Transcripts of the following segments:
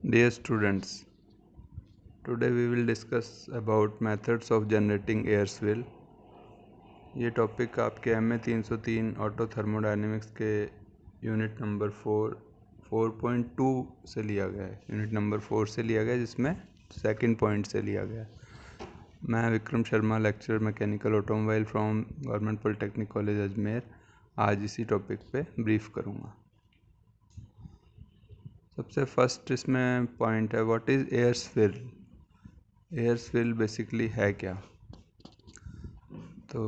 Dear students, today we will discuss about methods of generating air swirl. ये topic आपके M A 303 auto thermodynamics के unit number 4.2 से लिया गया है। यूनिट नंबर 4 से लिया गया है, जिसमें सेकंड पॉइंट से लिया गया है। मैं Vikram Sharma, lecturer mechanical automobile from government polytechnic college Ajmer, आज इसी टॉपिक पे ब्रीफ करूँगा। सबसे फर्स्ट इसमें पॉइंट है, what is air swirl. Air swirl basically है क्या? तो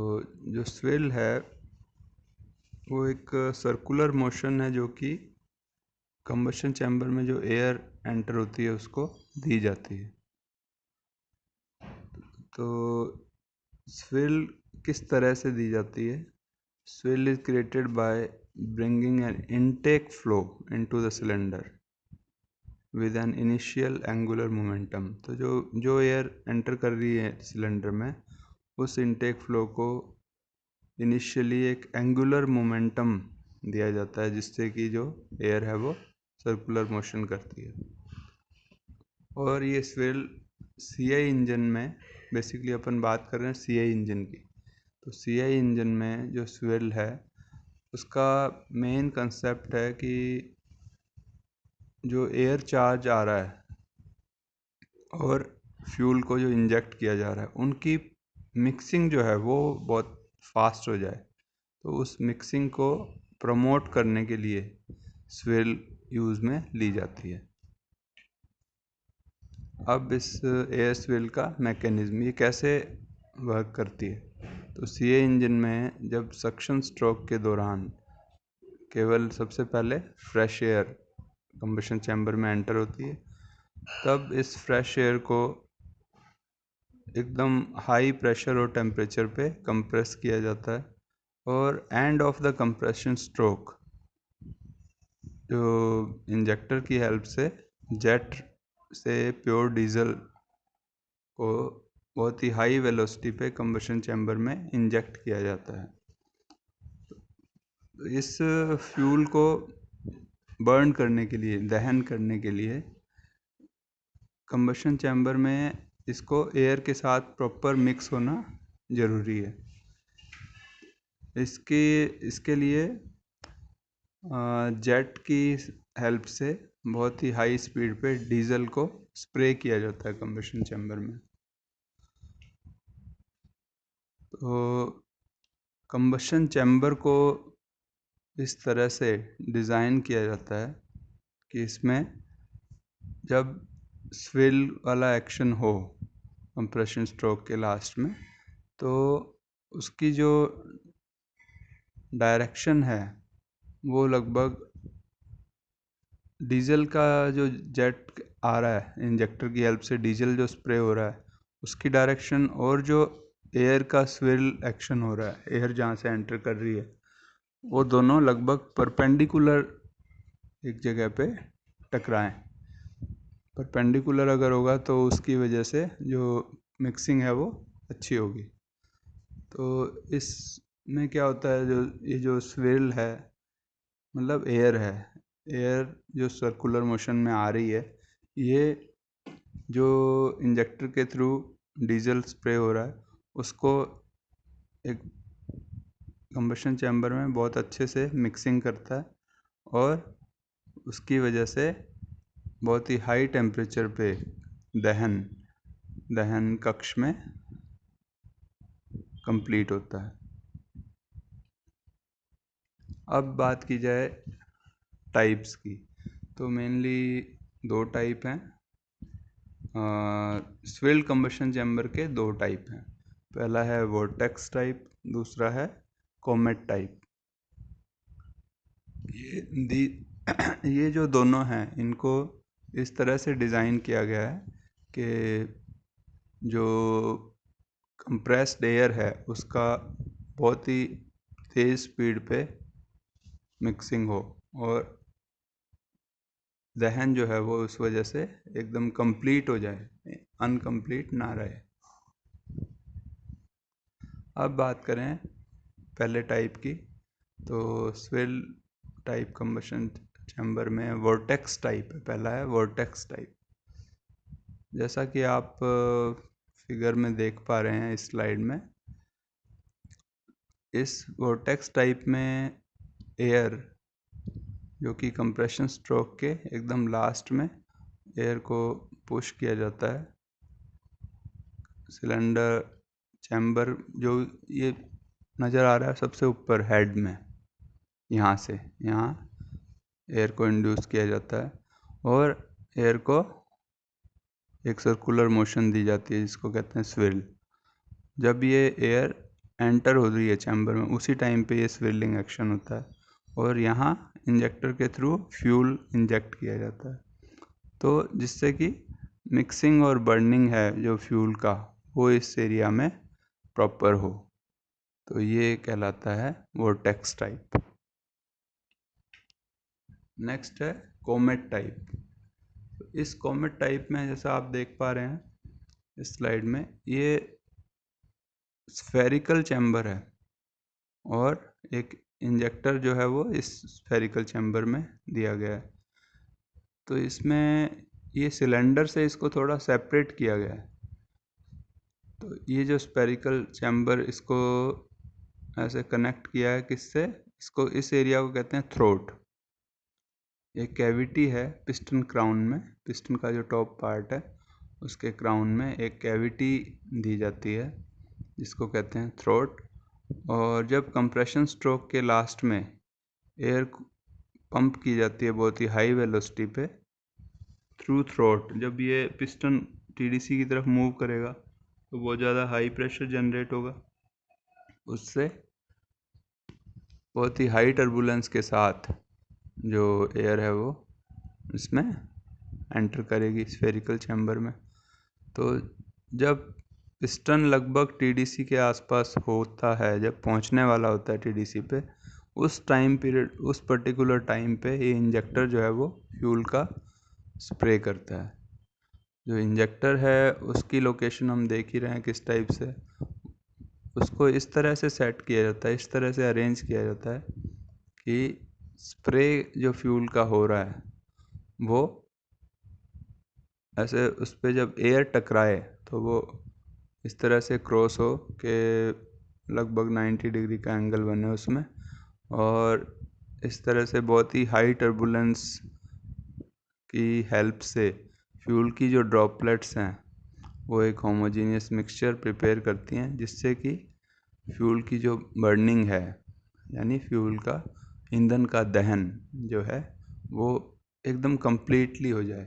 जो स्विर्ल है वो एक सर्कुलर मोशन है जो कि कंबशन चैम्बर में जो एयर एंटर होती है उसको दी जाती है। तो स्विर्ल किस तरह से दी जाती है? Swirl is created by bringing an intake flow into the cylinder with an initial angular momentum. तो जो एयर एंटर कर रही है सिलेंडर में, उस इनटेक फ्लो को इनिशियली एक एंगुलर मोमेंटम दिया जाता है, जिससे कि जो एयर है वो सर्कुलर मोशन करती है। और ये स्विर्ल सीआई इंजन में, बेसिकली अपन बात कर रहे हैं सीआई इंजन की, तो सीआई इंजन में जो स्विर्ल है उसका मेन कंसेप्ट है कि जो एयर चार्ज आ रहा है और फ्यूल को जो इंजेक्ट किया जा रहा है, उनकी मिक्सिंग जो है वो बहुत फास्ट हो जाए। तो उस मिक्सिंग को प्रमोट करने के लिए स्विर्ल यूज़ में ली जाती है। अब इस एयर स्विर्ल का मैकेनिज्म ये कैसे वर्क करती है? तो सीए इंजन में जब सक्शन स्ट्रोक के दौरान केवल सबसे पहले फ्रेश एयर कंबशन चैम्बर में एंटर होती है, तब इस फ्रेश एयर को एकदम हाई प्रेशर और टेम्परेचर पे कंप्रेस किया जाता है, और end of the compression stroke जो इंजेक्टर की हेल्प से जेट से प्योर डीजल को बहुत ही हाई वेलोसिटी पे कंबशन चैम्बर में इंजेक्ट किया जाता है। तो इस फ्यूल को बर्न करने के लिए, दहन करने के लिए कंबशन चैम्बर में इसको एयर के साथ प्रॉपर मिक्स होना ज़रूरी है। इसके लिए जेट की हेल्प से बहुत ही हाई स्पीड पे डीजल को स्प्रे किया जाता है कंबशन चैम्बर में। तो कंबशन चैम्बर को इस तरह से डिज़ाइन किया जाता है कि इसमें जब स्विल वाला एक्शन हो कंप्रेशन स्ट्रोक के लास्ट में, तो उसकी जो डायरेक्शन है वो लगभग डीजल का जो जेट आ रहा है इंजेक्टर की हेल्प से, डीजल जो स्प्रे हो रहा है उसकी डायरेक्शन, और जो एयर का स्विर्ल एक्शन हो रहा है, एयर जहाँ से एंटर कर रही है, वो दोनों लगभग परपेंडिकुलर एक जगह पे टकराएं। परपेंडिकुलर अगर होगा तो उसकी वजह से जो मिक्सिंग है वो अच्छी होगी। तो इसमें क्या होता है, जो ये जो स्विर्ल है मतलब एयर है, एयर जो सर्कुलर मोशन में आ रही है, ये जो इंजेक्टर के थ्रू डीजल स्प्रे हो रहा है उसको एक कंबशन चैम्बर में बहुत अच्छे से मिक्सिंग करता है, और उसकी वजह से बहुत ही हाई टेम्परेचर पे दहन दहन कक्ष में कंप्लीट होता है। अब बात की जाए टाइप्स की, तो मेनली दो टाइप हैं। स्विल कंबशन चैम्बर के दो टाइप हैं। पहला है वोर्टेक्स टाइप, दूसरा है कॉमेट टाइप। ये जो दोनों हैं, इनको इस तरह से डिज़ाइन किया गया है कि जो कंप्रेस्ड एयर है उसका बहुत ही तेज़ स्पीड पे मिक्सिंग हो, और दहन जो है वो उस वजह से एकदम कंप्लीट हो जाए, अनकम्प्लीट ना रहे। अब बात करें पहले टाइप की, तो स्विल टाइप कंबशन चैम्बर में वोर्टेक्स टाइप है। पहला है वोर्टेक्स टाइप। जैसा कि आप फिगर में देख पा रहे हैं इस स्लाइड में, इस वोर्टेक्स टाइप में एयर जो कि कंप्रेशन स्ट्रोक के एकदम लास्ट में एयर को पुश किया जाता है सिलेंडर चैम्बर जो ये नज़र आ रहा है सबसे ऊपर हेड में, यहाँ से यहाँ एयर को इंड्यूस किया जाता है और एयर को एक सर्कुलर मोशन दी जाती है जिसको कहते हैं स्विर्ल। जब ये एयर एंटर हो रही है चैम्बर में उसी टाइम पे ये स्विर्लिंग एक्शन होता है और यहाँ इंजेक्टर के थ्रू फ्यूल इंजेक्ट किया जाता है, तो जिससे कि मिक्सिंग और बर्निंग है जो फ्यूल का वो इस एरिया में प्रॉपर हो, तो ये कहलाता है वोर्टेक्स टाइप। नेक्स्ट है कोमेट टाइप। इस कोमेट टाइप में जैसा आप देख पा रहे हैं इस स्लाइड में, ये स्फेरिकल चैम्बर है और एक इंजेक्टर जो है वो इस स्फेरिकल चैम्बर में दिया गया है। तो इसमें ये सिलेंडर से इसको थोड़ा सेपरेट किया गया है। तो ये जो स्फेरिकल चैम्बर इसको ऐसे कनेक्ट किया है किससे, इसको इस एरिया को कहते हैं थ्रोट। एक कैविटी है पिस्टन क्राउन में, पिस्टन का जो टॉप पार्ट है उसके क्राउन में एक कैविटी दी जाती है जिसको कहते हैं थ्रोट। और जब कंप्रेशन स्ट्रोक के लास्ट में एयर पंप की जाती है बहुत ही हाई वेलोसिटी पे थ्रू थ्रोट, जब ये पिस्टन टीडीसी की तरफ मूव करेगा तो बहुत ज़्यादा हाई प्रेशर जनरेट होगा, उससे बहुत ही हाई टर्बुलेंस के साथ जो एयर है वो इसमें एंटर करेगी स्फेरिकल चैम्बर में। तो जब पिस्टन लगभग टीडीसी के आसपास होता है, जब पहुंचने वाला होता है टीडीसी पे, उस टाइम पीरियड उस पर्टिकुलर टाइम पे ये इंजेक्टर जो है वो फ्यूल का स्प्रे करता है। जो इंजेक्टर है उसकी लोकेशन हम देख ही रहे हैं किस टाइप से, उसको इस तरह से सेट किया जाता है, इस तरह से अरेंज किया जाता है कि स्प्रे जो फ्यूल का हो रहा है वो ऐसे उस पर जब एयर टकराए तो वो इस तरह से क्रॉस हो कि लगभग 90 डिग्री का एंगल बने उसमें, और इस तरह से बहुत ही हाई टर्बुलेंस की हेल्प से फ्यूल की जो ड्रॉपलेट्स हैं वो एक होमोजीनियस मिक्सचर प्रिपेयर करती हैं जिससे कि फ्यूल की जो बर्निंग है यानी फ्यूल का ईंधन का दहन जो है वो एकदम कंप्लीटली हो जाए।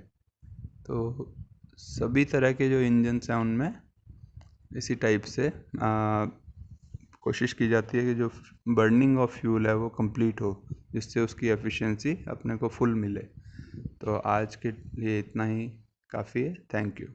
तो सभी तरह के जो इंजन्स हैं उनमें इसी टाइप से कोशिश की जाती है कि जो बर्निंग ऑफ फ्यूल है वो कंप्लीट हो जिससे उसकी एफिशिएंसी अपने को फुल मिले। तो आज के लिए इतना ही काफ़ी है। Thank you.